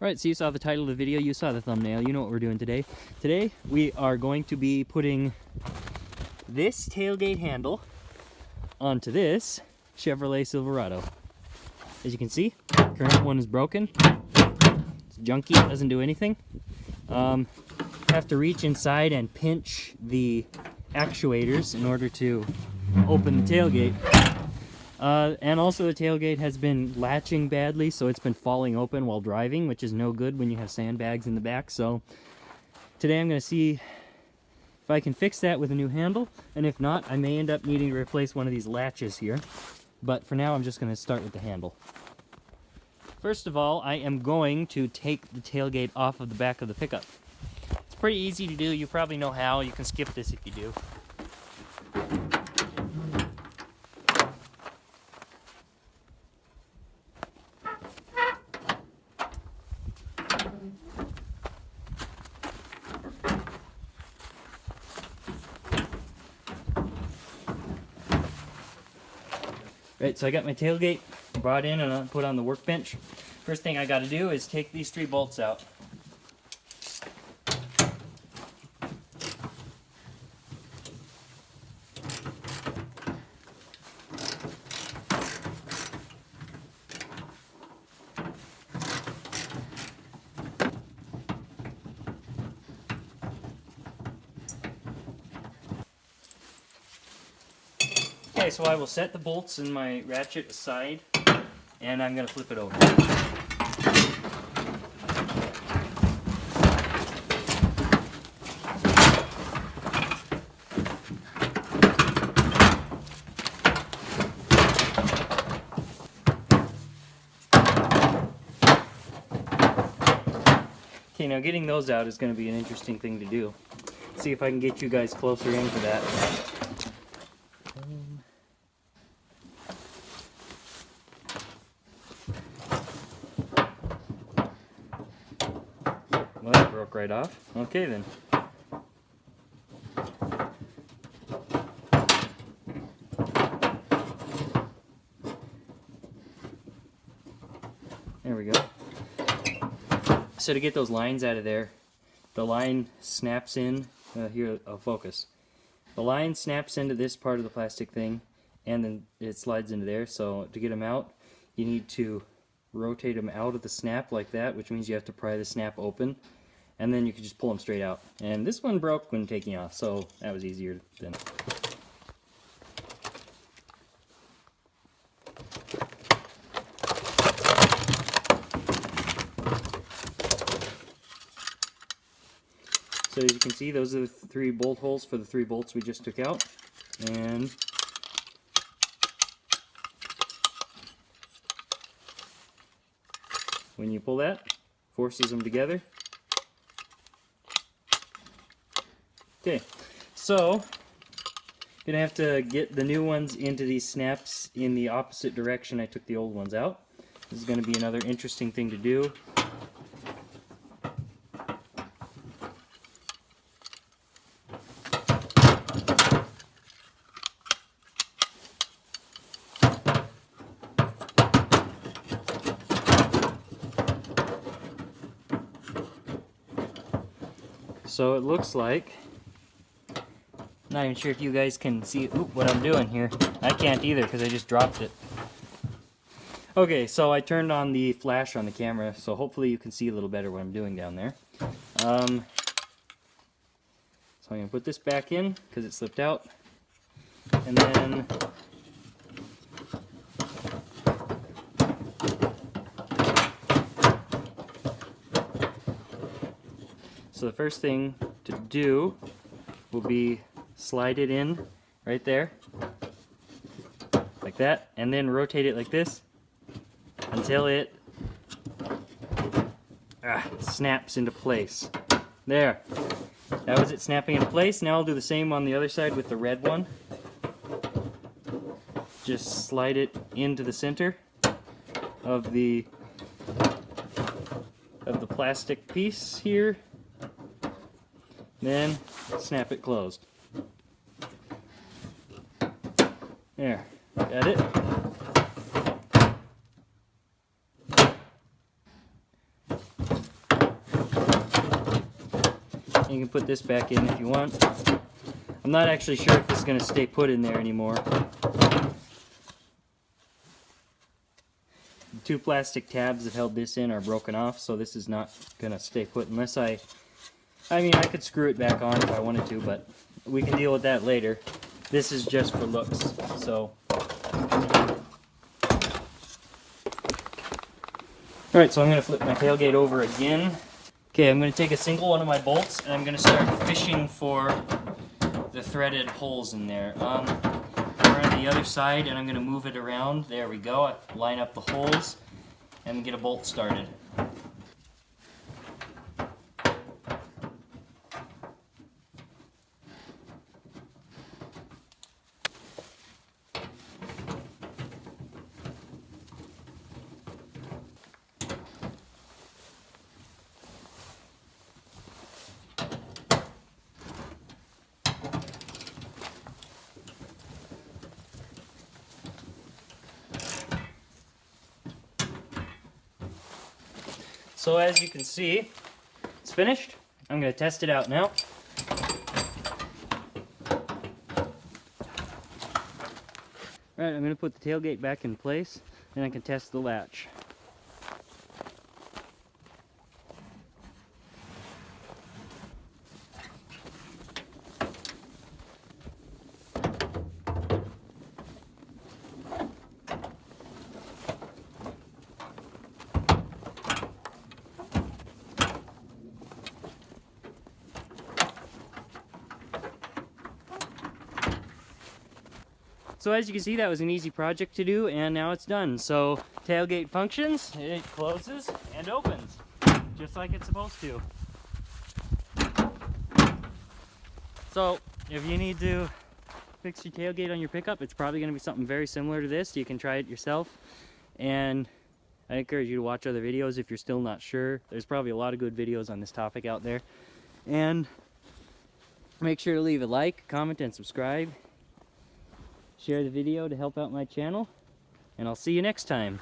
Alright, so you saw the title of the video, you saw the thumbnail, you know what we're doing today. Today we are going to be putting this tailgate handle onto this Chevrolet Silverado. As you can see, current one is broken. It's junky, doesn't do anything. Have to reach inside and pinch the actuators in order to open the tailgate. And also the tailgate has been latching badly, so it's been falling open while driving, which is no good when you have sandbags in the back. So today I'm going to see if I can fix that with a new handle, and if not, I may end up needing to replace one of these latches here. But for now, I'm just going to start with the handle. First of all, I am going to take the tailgate off of the back of the pickup. It's pretty easy to do. You probably know how. You can skip this if you do. Right, so I got my tailgate brought in and put on the workbench. First thing I got to do is take these 3 bolts out. Okay, so I will set the bolts in my ratchet aside, and I'm going to flip it over. Okay, now getting those out is going to be an interesting thing to do. See if I can get you guys closer into that. Well, that broke right off. Okay then. There we go. So to get those lines out of there, the line snaps in, here I'll focus. The line snaps into this part of the plastic thing, and then it slides into there. So to get them out, you need to rotate them out of the snap like that, which means you have to pry the snap open, and then you can just pull them straight out. And this one broke when taking off, so that was easier than. So as you can see, those are the 3 bolt holes for the 3 bolts we just took out. And when you pull that, forces them together. Okay, so you're gonna have to get the new ones into these snaps in the opposite direction I took the old ones out. This is going to be another interesting thing to do. So it looks like, not even sure if you guys can see what I'm doing here. I can't either because I just dropped it. Okay, so I turned on the flash on the camera, so hopefully you can see a little better what I'm doing down there. So I'm going to put this back in because it slipped out. And then so the first thing to do will be slide it in right there, like that, and then rotate it like this until it snaps into place. There. That was it snapping into place. Now I'll do the same on the other side with the red one. Just slide it into the center of the plastic piece here. Then snap it closed. There, got it. You can put this back in if you want. I'm not actually sure if this is going to stay put in there anymore. The 2 plastic tabs that held this in are broken off, so this is not going to stay put unless I mean, I could screw it back on if I wanted to, but we can deal with that later. This is just for looks, so. Alright, so I'm going to flip my tailgate over again. Okay, I'm going to take a single one of my bolts and I'm going to start fishing for the threaded holes in there. We're on the other side and I'm going to move it around. There we go. I line up the holes and get a bolt started. So as you can see, it's finished. I'm going to test it out now. Alright, I'm going to put the tailgate back in place, and I can test the latch. So as you can see, that was an easy project to do, and now it's done. So tailgate functions, it closes and opens, just like it's supposed to. So if you need to fix your tailgate on your pickup, it's probably going to be something very similar to this. You can try it yourself, and I encourage you to watch other videos if you're still not sure. There's probably a lot of good videos on this topic out there. And make sure to leave a like, comment, and subscribe. Share the video to help out my channel, and I'll see you next time.